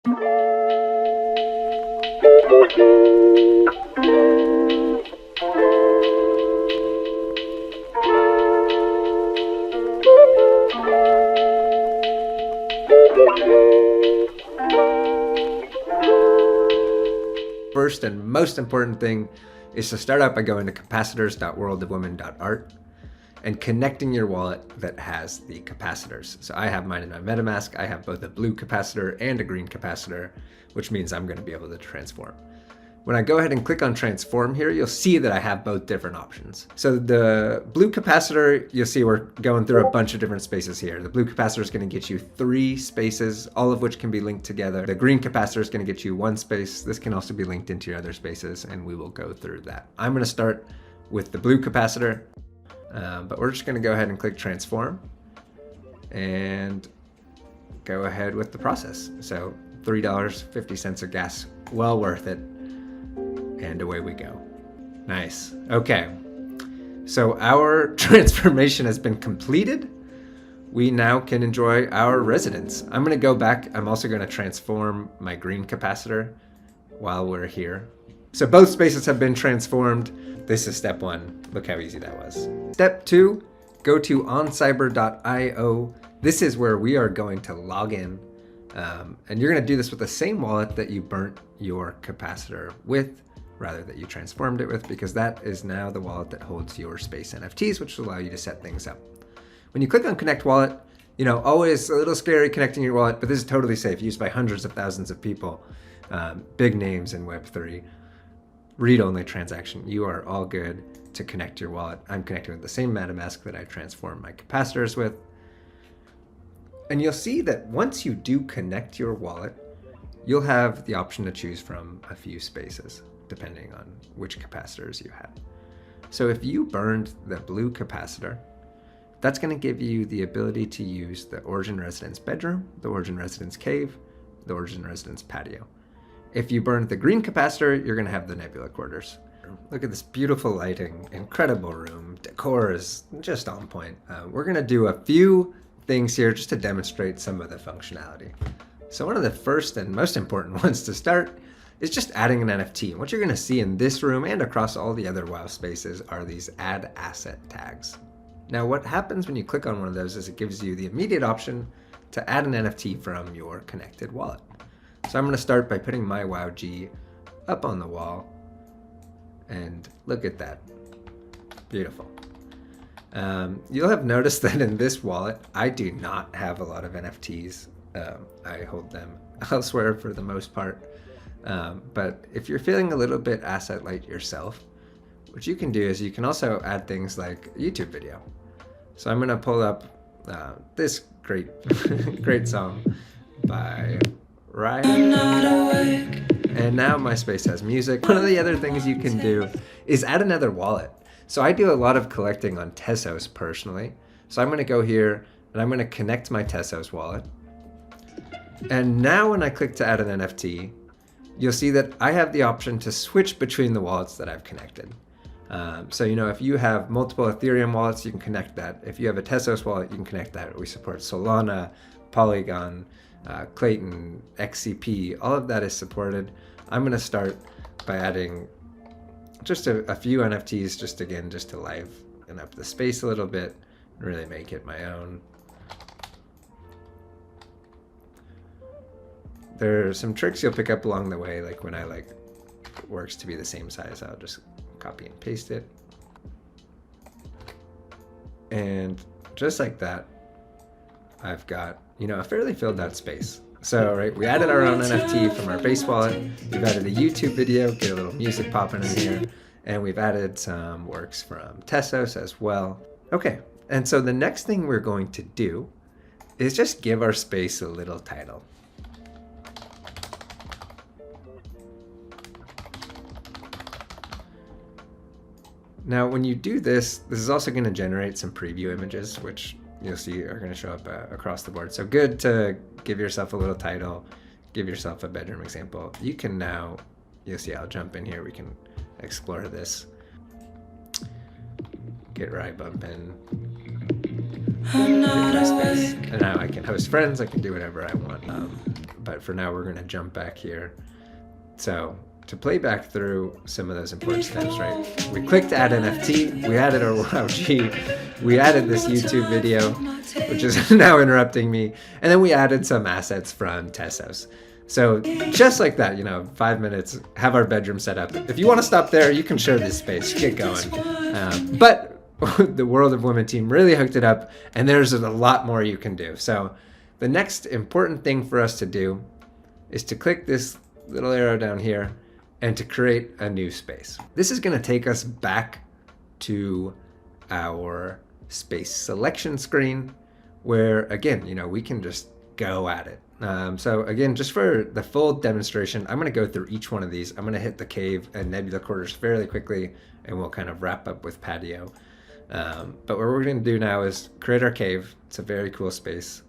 First and most important thing is to start out by going to capacitors.worldofwomen.art and connecting your wallet that has the capacitors. So I have mine in my MetaMask. I have both a blue capacitor and a green capacitor, which means I'm going to be able to transform. When I go ahead and click on transform here, you'll see that I have both different options. So the blue capacitor, you'll see we're going through a bunch of different spaces here. The blue capacitor is going to get you 3 spaces, all of which can be linked together. The green capacitor is going to get you 1 space. This can also be linked into your other spaces, and we will go through that. I'm going to start with the blue capacitor, but we're just going to go ahead and click transform and go ahead with the process. So $3.50 of gas, well worth it. And away we go. Nice. Okay. So our transformation has been completed. We now can enjoy our residence. I'm going to go back. I'm also going to transform my green capacitor while we're here. So both spaces have been transformed. This is step 1. Look how easy that was. Step 2, go to OnCyber.io. This is where we are going to log in. And you're going to do this with the same wallet that you burnt your capacitor with, rather that you transformed it with, because that is now the wallet that holds your space NFTs, which will allow you to set things up. When you click on Connect Wallet, you know, always a little scary connecting your wallet, but this is totally safe, used by hundreds of thousands of people, big names in Web3, read-only transaction. You are all good to connect your wallet. I'm connecting with the same MetaMask that I transformed my capacitors with. And you'll see that once you do connect your wallet, you'll have the option to choose from a few spaces, depending on which capacitors you have. So if you burned the blue capacitor, that's going to give you the ability to use the Origin Residence bedroom, the Origin Residence cave, the Origin Residence patio. If you burned the green capacitor, you're going to have the Nebula quarters. Look at this beautiful lighting, incredible room. Decor is just on point. We're going to do a few things here just to demonstrate some of the functionality. So one of the first and most important ones to start is just adding an NFT. And what you're going to see in this room and across all the other WoW spaces are these add asset tags. Now what happens when you click on one of those is it gives you the immediate option to add an NFT from your connected wallet. So I'm going to start by putting my WoWG up on the wall, and look at that. Beautiful. You'll have noticed that in this wallet, I do not have a lot of NFTs. I hold them elsewhere for the most part. But if you're feeling a little bit asset light yourself, what you can do is you can also add things like a YouTube video. So I'm going to pull up this great song by Ryan. And now my space has music. One of the other things you can do is add another wallet. So I do a lot of collecting on Tesos personally. So I'm going to go here and I'm going to connect my Tesos wallet. And now when I click to add an NFT, you'll see that I have the option to switch between the wallets that I've connected. So, you know, if you have multiple Ethereum wallets, you can connect that. If you have a Tesos wallet, you can connect that. We support Solana, Polygon, Clayton, XCP, all of that is supported. I'm going to start by adding just a few NFTs, just to liven up the space a little bit and really make it my own. There's some tricks you'll pick up along the way, like when I like works to be the same size, I'll just copy and paste it. And just like that, I've got, you know, a fairly filled out space. So, right, we added our own NFT from our base wallet. We've added a YouTube video, get a little music popping in here. And we've added some works from Tesos as well. Okay, and so the next thing we're going to do is just give our space a little title. Now, when you do this, this is also going to generate some preview images, which you'll see are going to show up across the board. So good to give yourself a little title, give yourself a bedroom example. You can now, you'll see I'll jump in here, we can explore this. Get where I bump in. And now I can host friends, I can do whatever I want. but for now we're going to jump back here. So to play back through some of those important steps, right? We clicked add NFT, we added our WoW, we added this YouTube video, which is now interrupting me, and then we added some assets from Tessos. So just like that, 5 minutes, have our bedroom set up. If you want to stop there, you can share this space, get going. But the World of Women team really hooked it up, and there's a lot more you can do. So the next important thing for us to do is to click this little arrow down here and to create a new space. This is going to take us back to our space selection screen where, again, we can just go at it. So again, just for the full demonstration, I'm going to go through each one of these. I'm going to hit the cave and Nebula quarters fairly quickly, and we'll kind of wrap up with patio. But what we're going to do now is create our cave. It's a very cool space.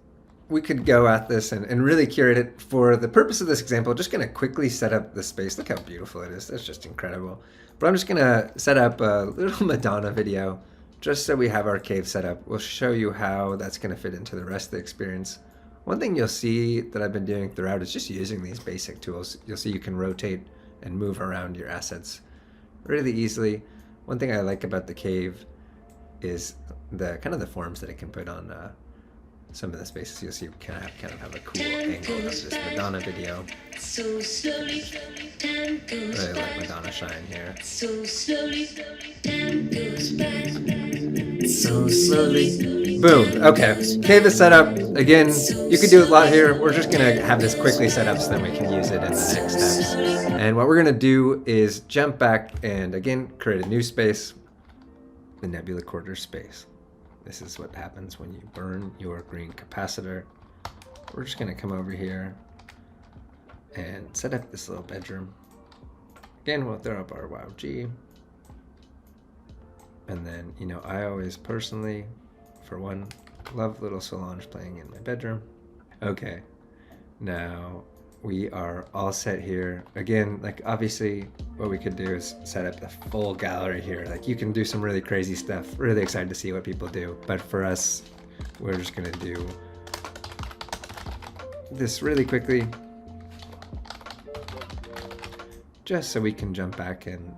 We could go at this and really curate it. For the purpose of this example, just going to quickly set up the space. Look how beautiful it is. That's just incredible. But I'm just going to set up a little Madonna video just so we have our cave set up. We'll show you how that's going to fit into the rest of the experience. One thing you'll see that I've been doing throughout is just using these basic tools. You'll see you can rotate and move around your assets really easily. One thing I like about the cave is the kind of the forms that it can put on some of the spaces. You'll see you kind of have a cool angle of this Madonna video. Really let Madonna shine here. So slowly. Boom. Okay. Cave is set up. Again, you could do a lot here. We're just going to have this quickly set up so then we can use it in the next steps. And what we're going to do is jump back and again, create a new space, the Nebula quarter space. This is what happens when you burn your green capacitor. We're just going to come over here and set up this little bedroom. Again, we'll throw up our WoW G. And then, I always personally, for one, love little Solange playing in my bedroom. Okay, now we are all set here. Again, obviously what we could do is set up a full gallery here. You can do some really crazy stuff. Really excited to see what people do. But for us, we're just gonna do this really quickly, just so we can jump back and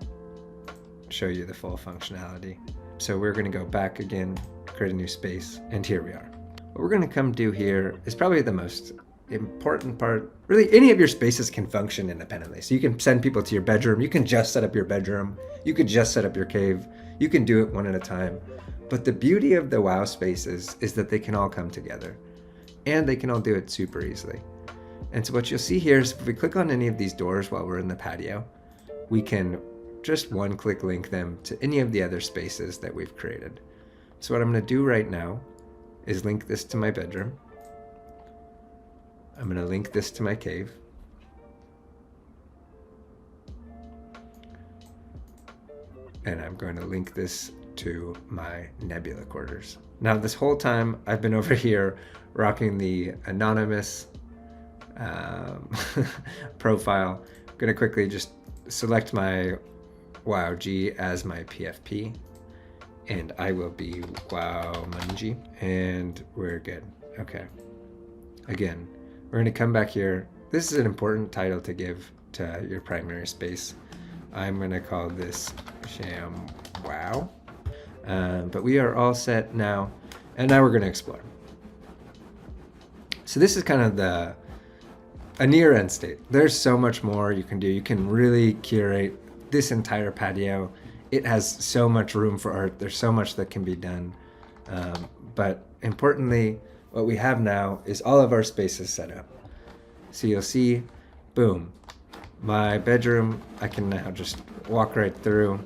show you the full functionality. So we're gonna go back again, create a new space, and here we are. What we're gonna come do here is probably the most important part. Really, any of your spaces can function independently. So you can send people to your bedroom, you can just set up your bedroom, you could just set up your cave, you can do it one at a time. But the beauty of the WoW spaces is that they can all come together, and they can all do it super easily. And so what you'll see here is if we click on any of these doors while we're in the patio, we can just one-click link them to any of the other spaces that we've created. So what I'm going to do right now is link this to my bedroom. I'm going to link this to my cave. And I'm going to link this to my Nebula quarters. Now this whole time I've been over here rocking the anonymous profile. I'm going to quickly just select my WoW G as my PFP, and I will be WoW Munji, and we're good. Okay. Again, we're going to come back here. This is an important title to give to your primary space. I'm going to call this Sham WoW. But we are all set now, and now we're going to explore. So this is kind of a near end state. There's so much more you can do. You can really curate this entire patio. It has so much room for art. There's so much that can be done. But importantly, what we have now is all of our spaces set up. So you'll see, boom, my bedroom, I can now just walk right through.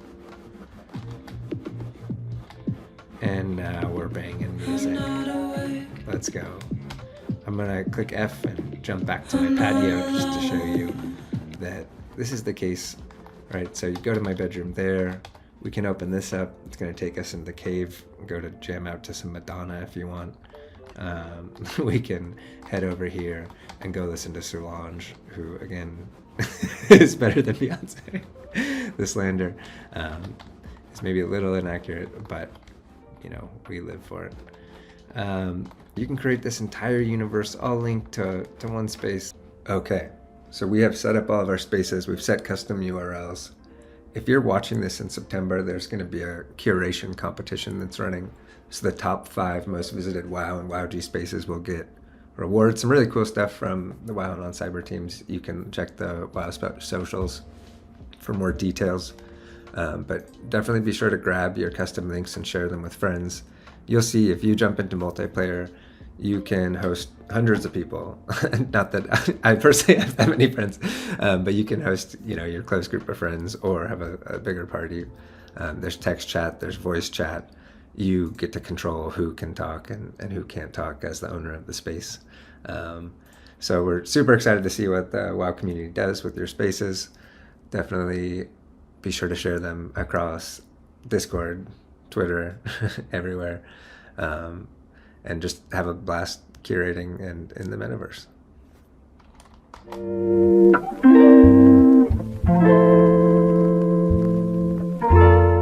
And now we're banging music. Let's go. I'm gonna click F and jump back to my patio just to show you that this is the case, right? So you go to my bedroom there. We can open this up. It's gonna take us into the cave. Go to jam out to some Madonna if you want. We can head over here and go listen to Solange, who again is better than Beyonce. The slander is maybe a little inaccurate, but you know, we live for it. You can create this entire universe all linked to one space. Okay, so we have set up all of our spaces. We've set custom URLs. If you're watching this in September, there's going to be a curation competition that's running. So the top 5 most visited WoW and WoWG spaces will get rewards. Some really cool stuff from the WoW and OnCyber teams. You can check the WoW socials for more details. But definitely be sure to grab your custom links and share them with friends. You'll see if you jump into multiplayer, you can host hundreds of people. Not that I personally have that many friends, but you can host, your close group of friends or have a bigger party. There's text chat, there's voice chat. You get to control who can talk and who can't talk as the owner of the space. So we're super excited to see what the WoW community does with your spaces. Definitely be sure to share them across Discord, Twitter, everywhere. And just have a blast curating and in the metaverse.